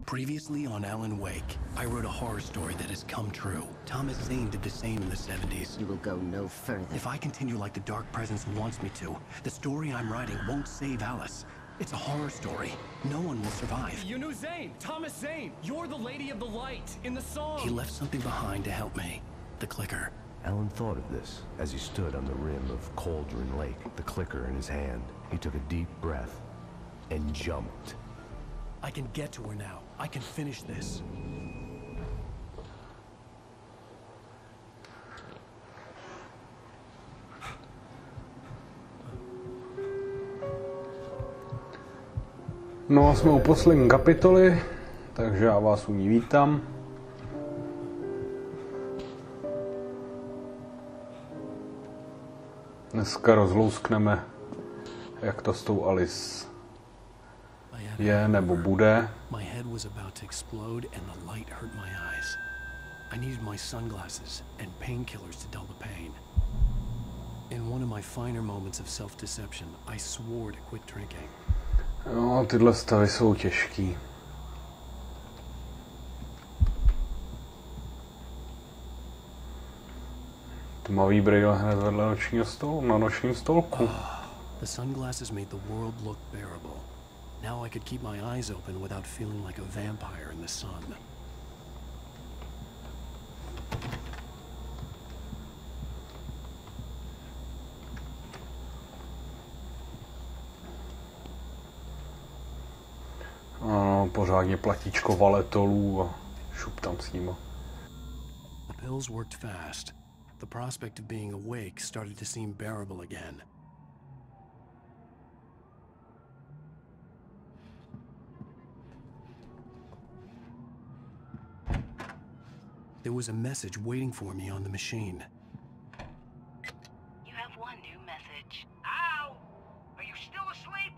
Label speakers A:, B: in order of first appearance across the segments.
A: Previously on Alan Wake, I wrote a horror story that has come true. Thomas Zane did the same in the 70s.
B: You will go no further.
A: If I continue like the Dark Presence wants me to, the story I'm writing won't save Alice. It's a horror story. No one will survive.
C: You knew Zane! Thomas Zane! You're the Lady of the Light in the song!
A: He left something behind to help me. The clicker.
D: Alan thought of this as he stood on the rim of Cauldron Lake, the clicker in his hand. He took a deep breath and jumped.
A: I can get to her now. I can finish this.
E: No a jsme u poslední kapitoly, takže já vás u ní vítám. Dneska rozlouskneme, jak to s tou Alice je nebo bude.
A: My head was about to explode and the light hurt my eyes. I needed my sunglasses and painkillers to dull the pain. In one of my finer moments of self-deception, I swore to quit drinking.
E: No, tyhle stavy jsou těžký. Tmavý brýle hned vedle nočního stolu, na nočním stolku.
A: The sunglasses made the world look bearable. Now I could keep my eyes open without feeling like a vampire in the sun.
E: Ano, pořádně platíčko valetolů a šup tam s nima.
A: The pills worked fast. The prospect of being awake started to seem bearable again. There was a message waiting for me on the machine.
F: You have one new message.
G: Ow! Are you still asleep?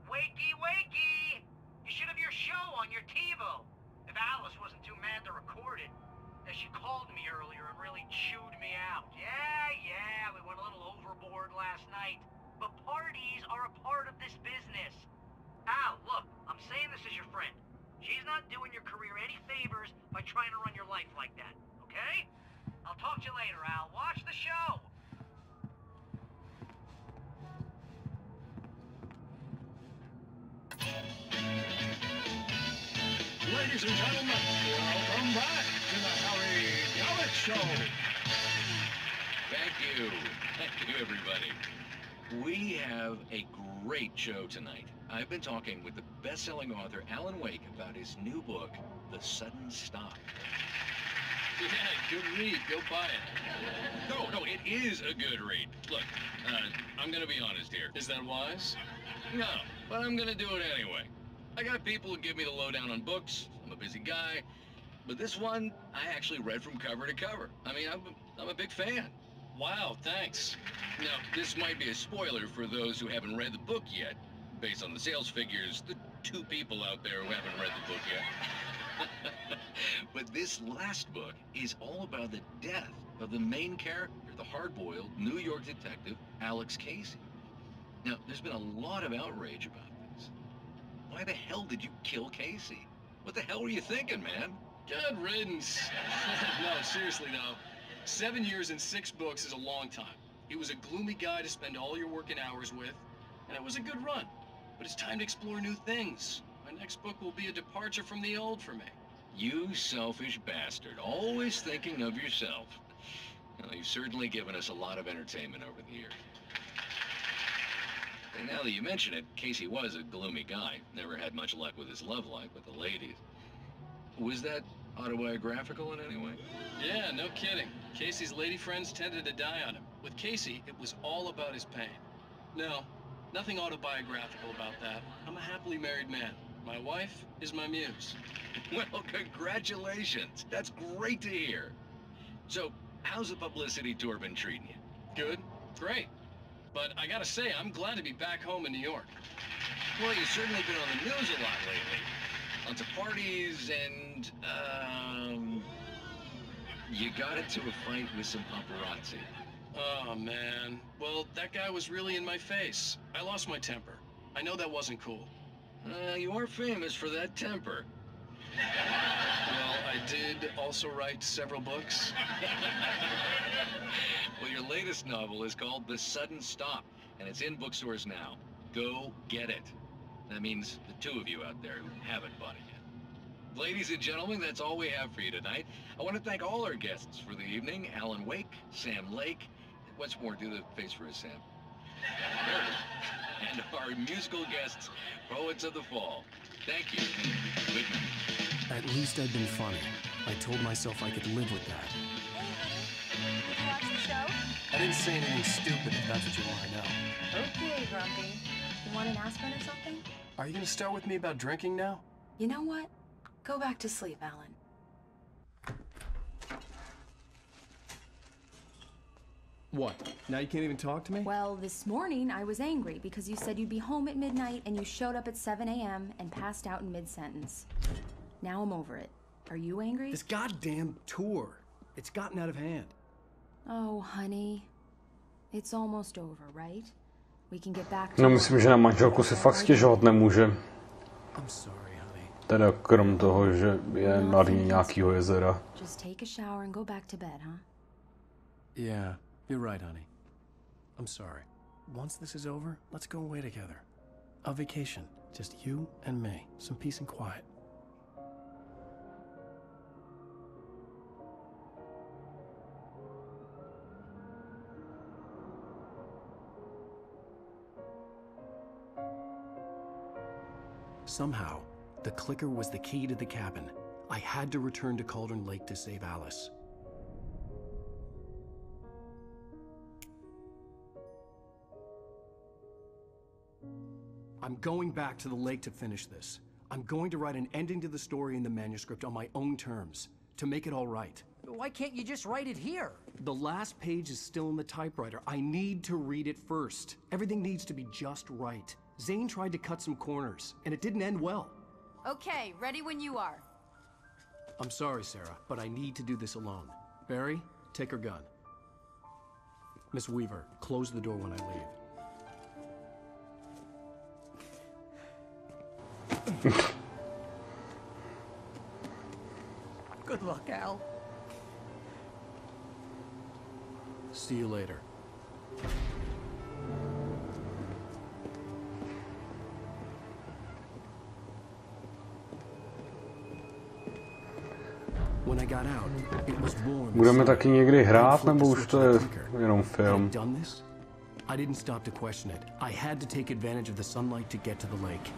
G: Wakey, wakey! You should have your show on your TiVo. If Alice wasn't too mad to record it. As she called me earlier and really chewed me out. Yeah, we went a little overboard last night. But parties are a part of this business. Al, look, I'm saying this as your friend. She's not doing your career any favors by trying to run your life like that, okay? I'll talk to you later, Al. Watch the show!
H: Ladies and gentlemen, welcome back to the Harry Gallic Show.
I: Thank you, everybody. We have a great show tonight. I've been talking with the best-selling author Alan Wake about his new book, The Sudden Stop.
H: Yeah, good read. Go buy it.
I: No, it is a good read. Look, I'm gonna be honest here.
H: Is that wise?
I: No, but I'm gonna do it anyway. I got people who give me the lowdown on books. I'm a busy guy. But this one, I actually read from cover to cover. I mean, I'm a big fan.
H: Wow, thanks.
I: Now, this might be a spoiler for those who haven't read the book yet. Based on the sales figures, the 2 people out there who haven't read the book yet. But this last book is all about the death of the main character, the hard-boiled New York detective, Alex Casey. Now, there's been a lot of outrage about this. Why the hell did you kill Casey? What the hell were you thinking, man?
H: Good riddance. No, seriously though. 7 years and 6 books is a long time. He was a gloomy guy to spend all your working hours with, and it was a good run. But it's time to explore new things. My next book will be a departure from the old for me.
I: You selfish bastard, always thinking of yourself. Well, you've certainly given us a lot of entertainment over the years. And now that you mention it, Casey was a gloomy guy. Never had much luck with his love life with the ladies. Was that autobiographical in any way?
H: Yeah, no kidding. Casey's lady friends tended to die on him. With Casey, it was all about his pain. No, nothing autobiographical about that. I'm a happily married man. My wife is my muse.
I: Well, congratulations. That's great to hear. So, how's the publicity tour been treating you?
H: Good. Great. But I gotta say, I'm glad to be back home in New York.
I: Well, you've certainly been on the news a lot lately. Lots of parties and, you got into a fight with some paparazzi.
H: Oh, man. Well, that guy was really in my face. I lost my temper. I know that wasn't cool.
I: You are famous for that temper.
H: Well, I did also write several books.
I: Well, your latest novel is called The Sudden Stop, and it's in bookstores now. Go get it. That means the two of you out there who haven't bought it yet. Ladies and gentlemen, that's all we have for you tonight. I want to thank all our guests for the evening. Alan Wake, Sam Lake. What's more, do the face for us, Sam. And our musical guests, Poets of the Fall. Thank you. Good night.
A: At least I'd been funny. I told myself I could live with that.
B: Hey, honey. Did you watch the show?
A: I didn't say anything stupid if that's what you want to know.
B: Okay, Grumpy. You want an aspirin or something?
A: Are you going to start with me about drinking now?
B: You know what? Go back to sleep, Alan.
C: What? Now you can't even talk to me?
B: Well, this morning I was angry because you said you'd be home at midnight and you showed up at 7 a.m. and passed out in mid-sentence. Now I'm over it. Are you angry?
C: This goddamn tour. It's gotten out of hand.
B: Oh, honey. It's almost over, right? We can get back to...
E: No, myslím, že na manželku si fakt stěžovat nemůže.
A: I'm sorry, honey.
E: Teda krom toho, že je na dně nějakýho jezera.
B: Just take a shower and go back to bed, huh?
A: Yeah, you're right, honey. I'm sorry. Once this is over, let's go away together. A vacation. Just you and me. Some peace and quiet. Somehow, the clicker was the key to the cabin. I had to return to Cauldron Lake to save Alice. I'm going back to the lake to finish this. I'm going to write an ending to the story in the manuscript on my own terms, to make it all right.
C: Why can't you just write it here?
A: The last page is still in the typewriter. I need to read it first. Everything needs to be just right. Zane tried to cut some corners, and it didn't end well.
B: Okay, ready when you are.
A: I'm sorry, Sarah, but I need to do this alone. Barry, take her gun. Miss Weaver, close the door when I leave.
C: Good luck, Al.
A: See you later. When I got out, it was warm.
E: Budeme taky někdy hrát, nebo už to je jenom film?
A: I didn't stop to question it. I had to take advantage of the sunlight to get to the lake.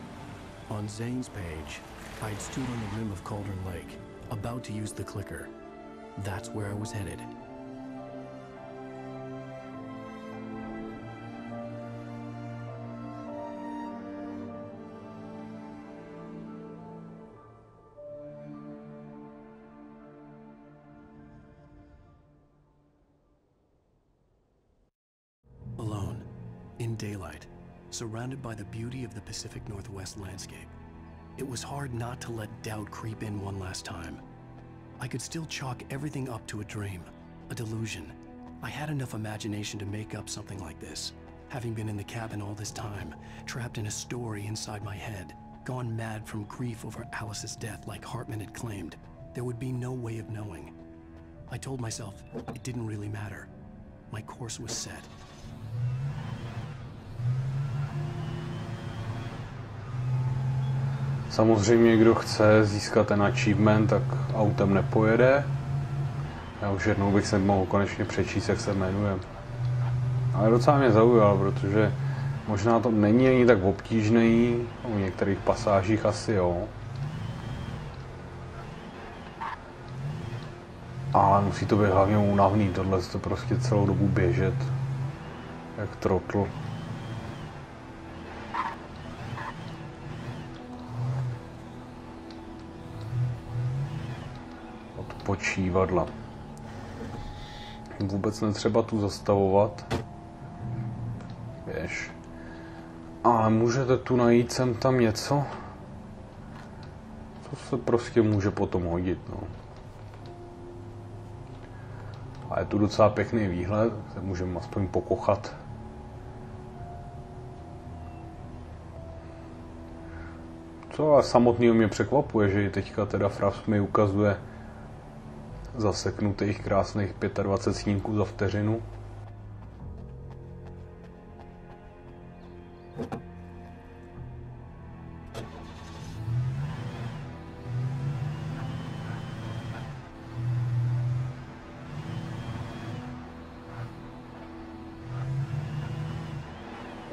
A: On Zane's page, I'd stood on the rim of Cauldron Lake, about to use the clicker. That's where I was headed. Alone, in daylight, surrounded by the beauty of the Pacific Northwest landscape. It was hard not to let doubt creep in one last time. I could still chalk everything up to a dream, a delusion. I had enough imagination to make up something like this, having been in the cabin all this time, trapped in a story inside my head, gone mad from grief over Alice's death like Hartman had claimed. There would be no way of knowing. I told myself it didn't really matter. My course was set.
E: Samozřejmě, kdo chce získat ten achievement, tak autem nepojede. Já už jednou bych se mohl konečně přečíst, jak se jmenuje. Ale docela mě zaujal, protože možná to není ani tak obtížný, u některých pasážích asi jo. Ale musí to být hlavně únavný, tohle to prostě celou dobu běžet, jak trotl. Odpočívadla. Vůbec netřeba tu zastavovat. Běž. Ale můžete tu najít sem tam něco, co se prostě může potom hodit, no. A je tu docela pěkný výhled, se můžeme aspoň pokochat. To samotného mě překvapuje, že teďka teda Fraps mi ukazuje zaseknutých krásných 25 snímků za vteřinu.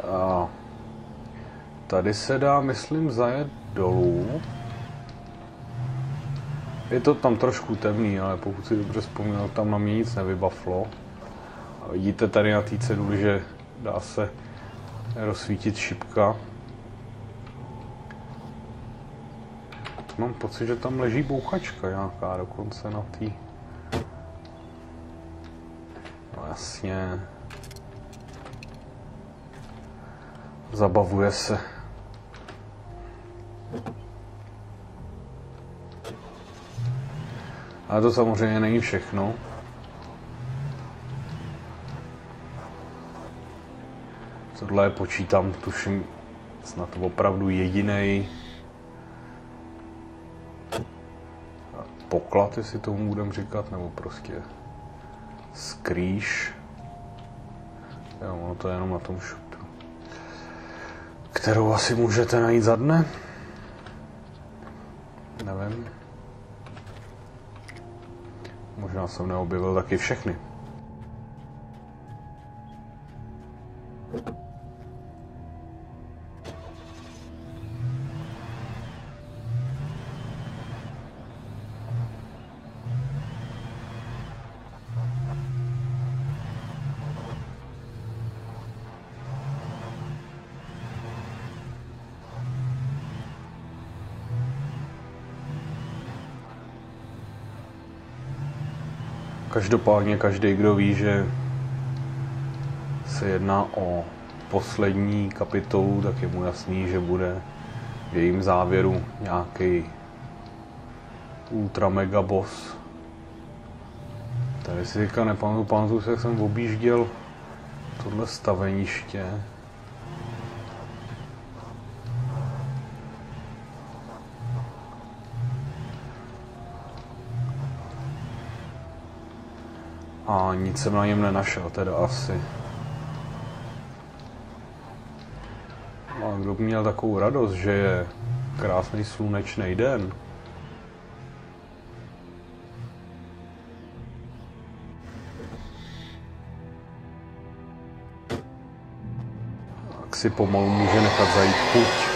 E: A tady se dá, myslím, zajet dolů. Je to tam trošku temný, ale pokud si dobře vzpomínám, tam na mě nic nevybaflo. A vidíte tady na té ceduli, že dá se rozsvítit šipka. Mám pocit, že tam leží bouchačka nějaká dokonce na té. No jasně. Zabavuje se. Ale to samozřejmě není všechno. Tohle je, počítám, tuším, snad opravdu jedinej poklad, jestli tomu budeme říkat, nebo prostě skrýš. Jo, ono to je jenom na tom šutu. Kterou asi můžete najít za dne? Nevím. Možná jsem neobjevil taky všechny. Každopádně každý, kdo ví, že se jedná o poslední kapitolu, tak je mu jasný, že bude v jejím závěru nějaký ultra mega boss. Tady si teďka nepamatuju, jak jsem objížděl tohle staveniště. A nic jsem na něm nenašel, teda asi. A kdo by měl takovou radost, že je krásný slunečný den, tak si pomalu může nechat zajít chuť.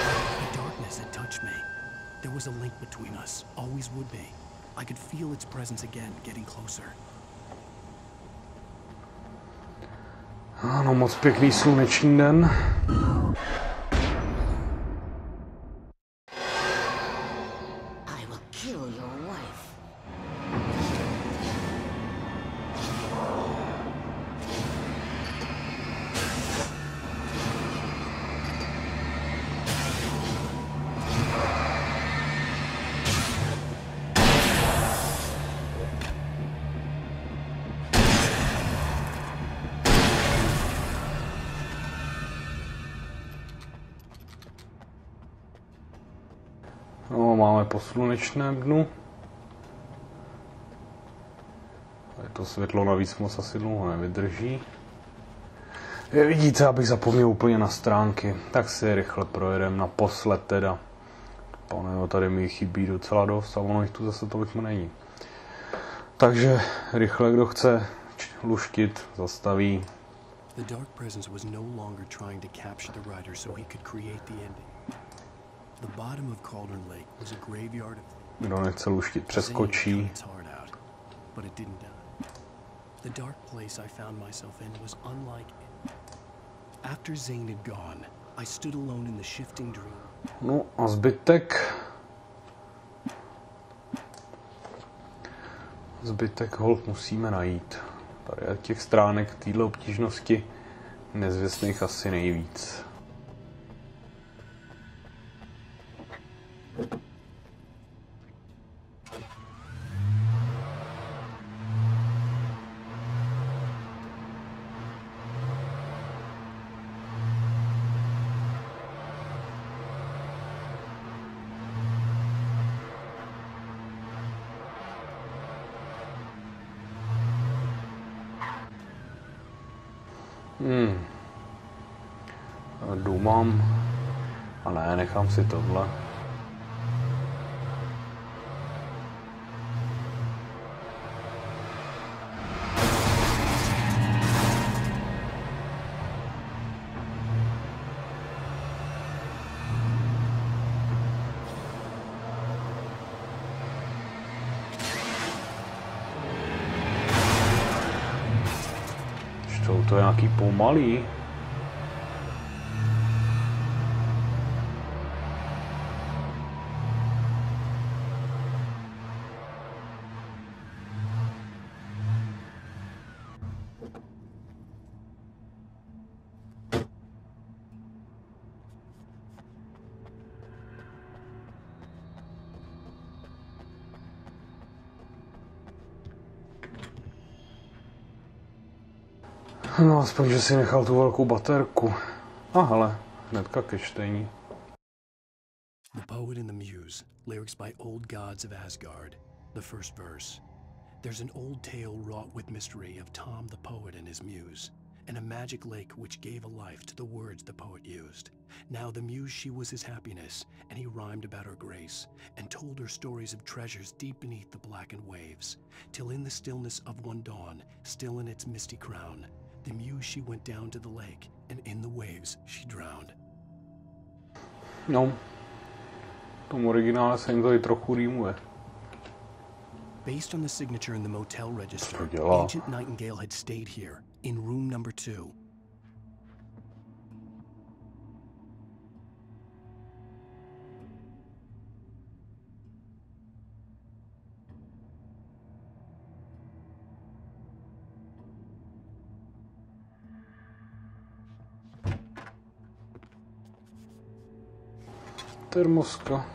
E: Ano, moc pěkný sluneční den. No, máme po slunečném dnu. Tady to světlo navíc moc asi dlouho nevydrží. Vidíte, abych zapomněl úplně na stránky, tak si rychle projedeme naposled teda. Panejo, tady mi chybí docela dost a ono jich tu zase tolik není. Takže rychle, kdo chce luštit, zastaví.
A: The dark presence was no longer trying to capture the rider so he could create the ending. The bottom of Cauldron Lake was a graveyard of...
E: Kdo nechce luštit, přeskočí.
A: But it didn't die. The dark place I found myself in was unlike it. After Zane had gone, I stood alone in the shifting dream.
E: No a zbytek... Zbytek holt musíme najít. Tady je těch stránek téhle obtížnosti nezvěstných asi nejvíc. Důmám. A ne, nechám si tohle. To je nějaký pomalý. No, aspoň, že si nechal tu velkou baterku. A hele, hnedka ke čtení.
A: The Poet and the Muse, lyrics by Old Gods of Asgard. The first verse. There's an old tale wrought with mystery of Tom the Poet and his muse, and a magic lake which gave a life to the words the poet used. Now the muse, she was his happiness, and he rhymed about her grace, and told her stories of treasures deep beneath the blackened waves, till in the stillness of one dawn, still in its misty crown, the muse, she went down to the lake, and in the waves she drowned.
E: No, v tom originále se jim tady trochu rýmuje.
A: Based on the signature in the motel register, Agent Nightingale had stayed here, in room number 2.
E: Termoska.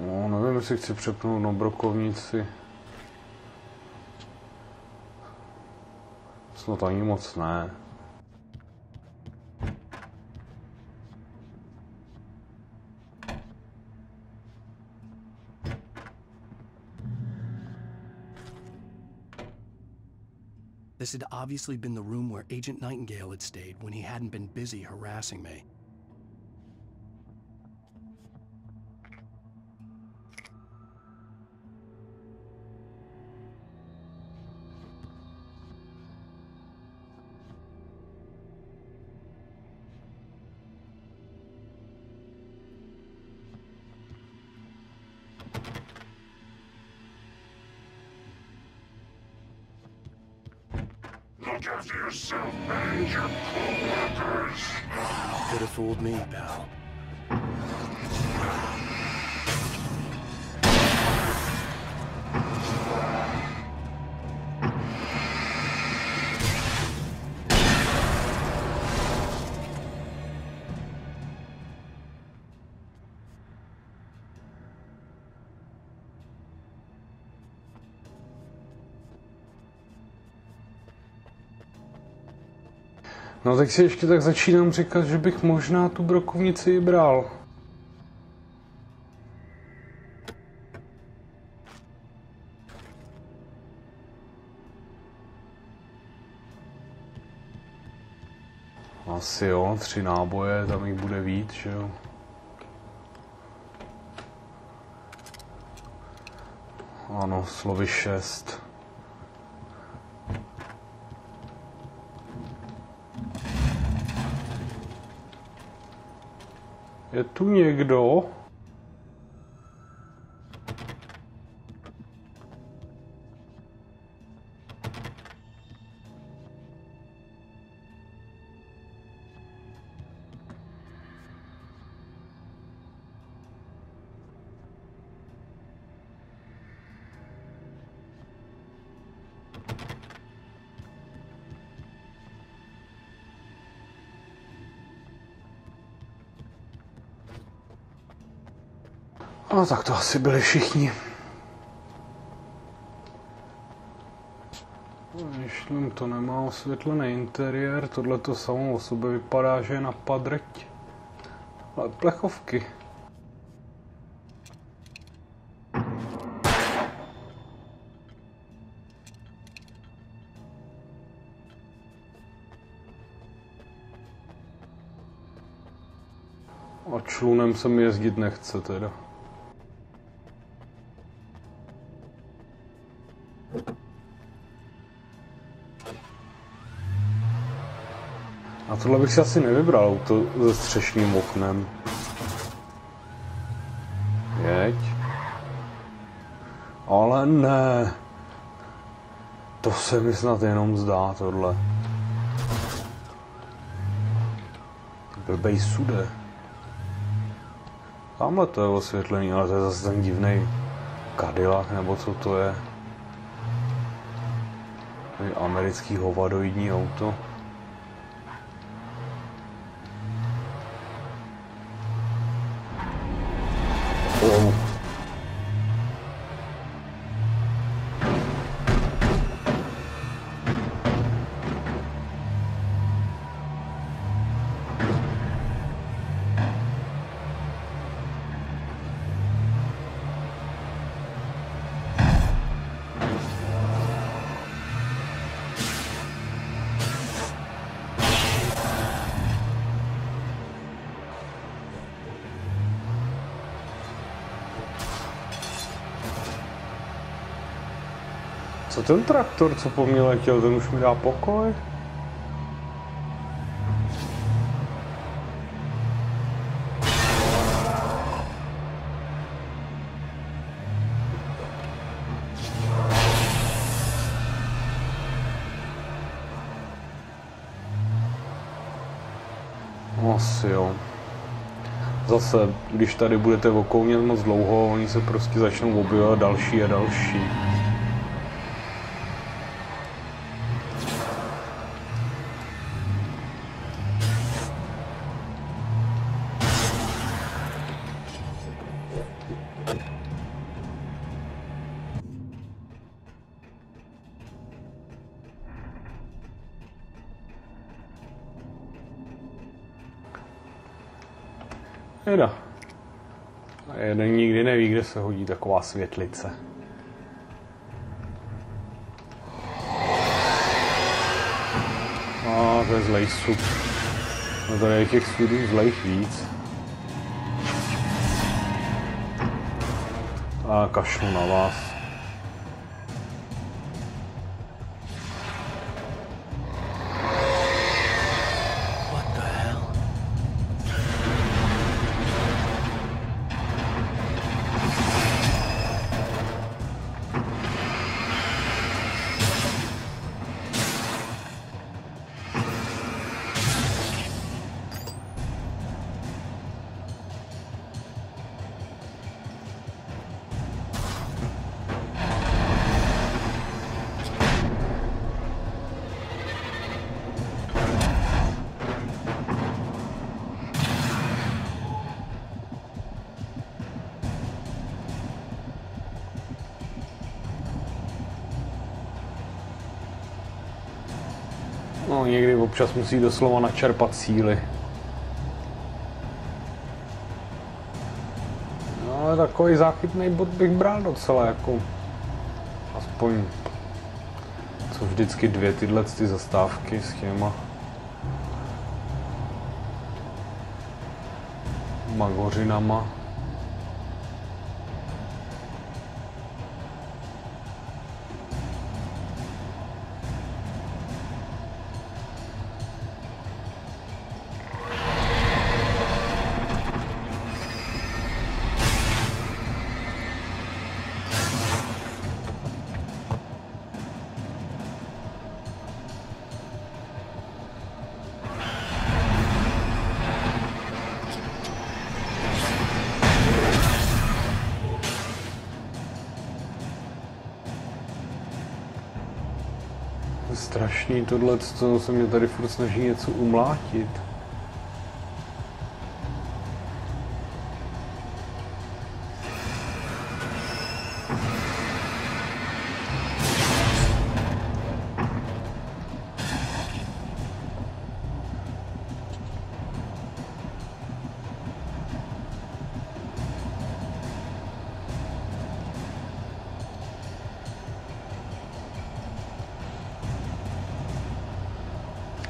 E: No, nevím, jestli chci přepnout na brokovnici. Snad ani moc ne.
A: This had obviously been the room where Agent Nightingale had stayed when he hadn't been busy harassing me.
J: Look after yourself and your co-workers.
A: Could have fooled me, pal.
E: No tak si ještě tak začínám říkat, že bych možná tu brokovnici i bral. Asi jo, 3 náboje, tam jich bude víc, že jo. Ano, slovy 6. Je tu někdo? No tak to asi byli všichni. Ještě to nemá osvětlený interiér, tohle to samo o sobě vypadá, že je na padrť. Ale plechovky. A člunem se mi jezdit nechce teda. A tohle bych si asi nevybral, auto se střešním oknem. Jeď. Ale ne. To se mi snad jenom zdá, tohle. Blbej sude. Tamhle to je osvětlený, ale to je zase ten divnej Cadillac, nebo co to je. To je americký hovadoidní auto. Oh. Co ten traktor, co po mně letěl, ten už mi dá pokoj? Asi jo. Zase, když tady budete okounět moc dlouho, oni se prostě začnou objevovat další a další. Jeda. A jeden nikdy neví, kde se hodí taková světlice. A to je zlej sud. No tady je těch sudů zlejch víc. A kašlu na vás. No, někdy občas musí doslova načerpat síly. No, ale takový záchytný bod bych bral docela, jako aspoň co vždycky dvě tyhle ty zastávky s těma magořinama. Strašný tohle, co se mě tady furt snaží něco umlátit.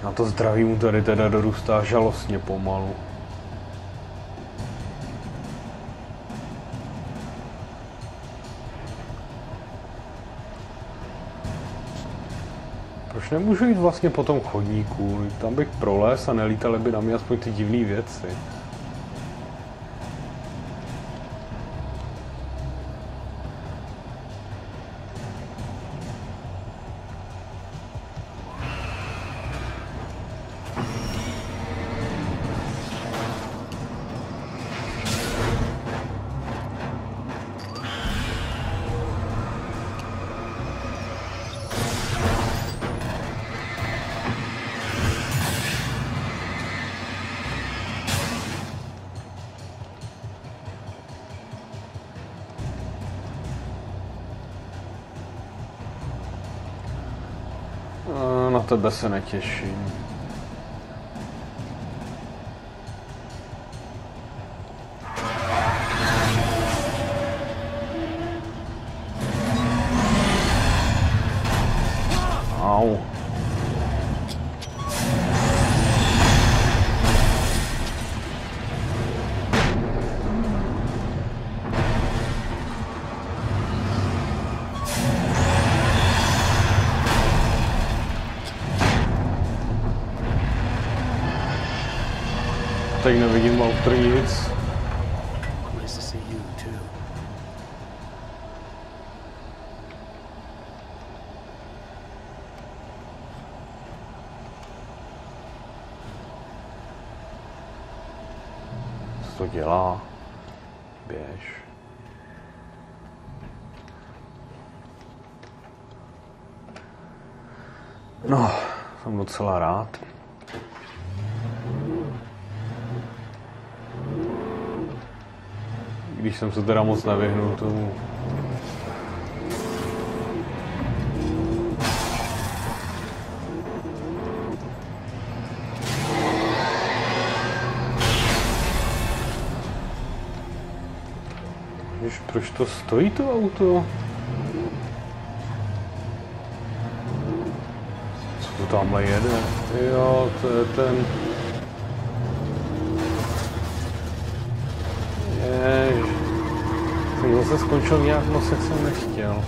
E: A to zdraví mu tady teda dorůstá žalostně pomalu. Proč nemůžu jít vlastně po tom chodníku? Tam bych prolez a nelítaly by na mě aspoň ty divné věci. Na tebe se netěším. Au. Teď nevidím autor nic. Co to dělá? Běž. No, jsem docela rád. Když jsem se teda moc nevyhnul tomu. Víš, proč to stojí to auto? Co to tamhle jede? Jo, to je ten... Jsem zase skončil nějak moc, jak jsem nechtěl.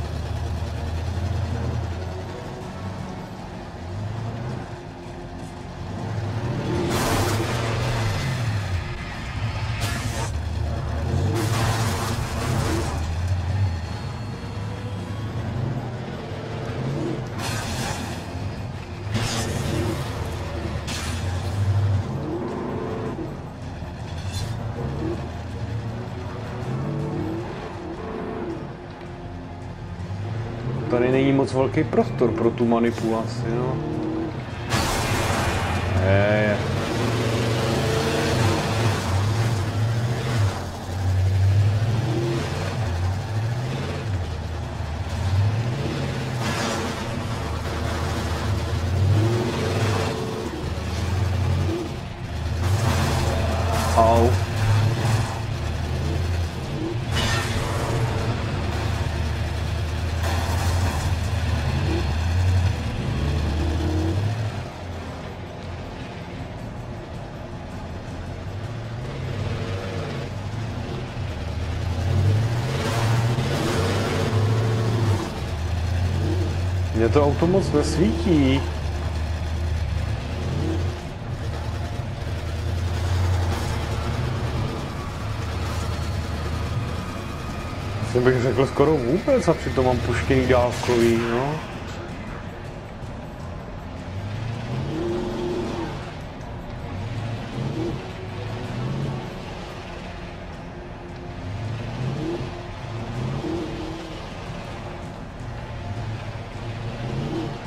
E: Tady není moc velký prostor pro tu manipulaci, no. Au. Mně to auto moc nesvítí. Jsem bych řekl skoro vůbec a přitom mám puštěný dálkový, no.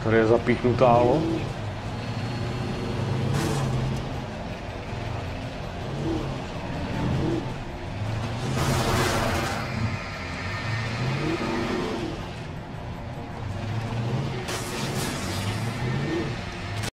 E: Tady je zapíchnutá loď.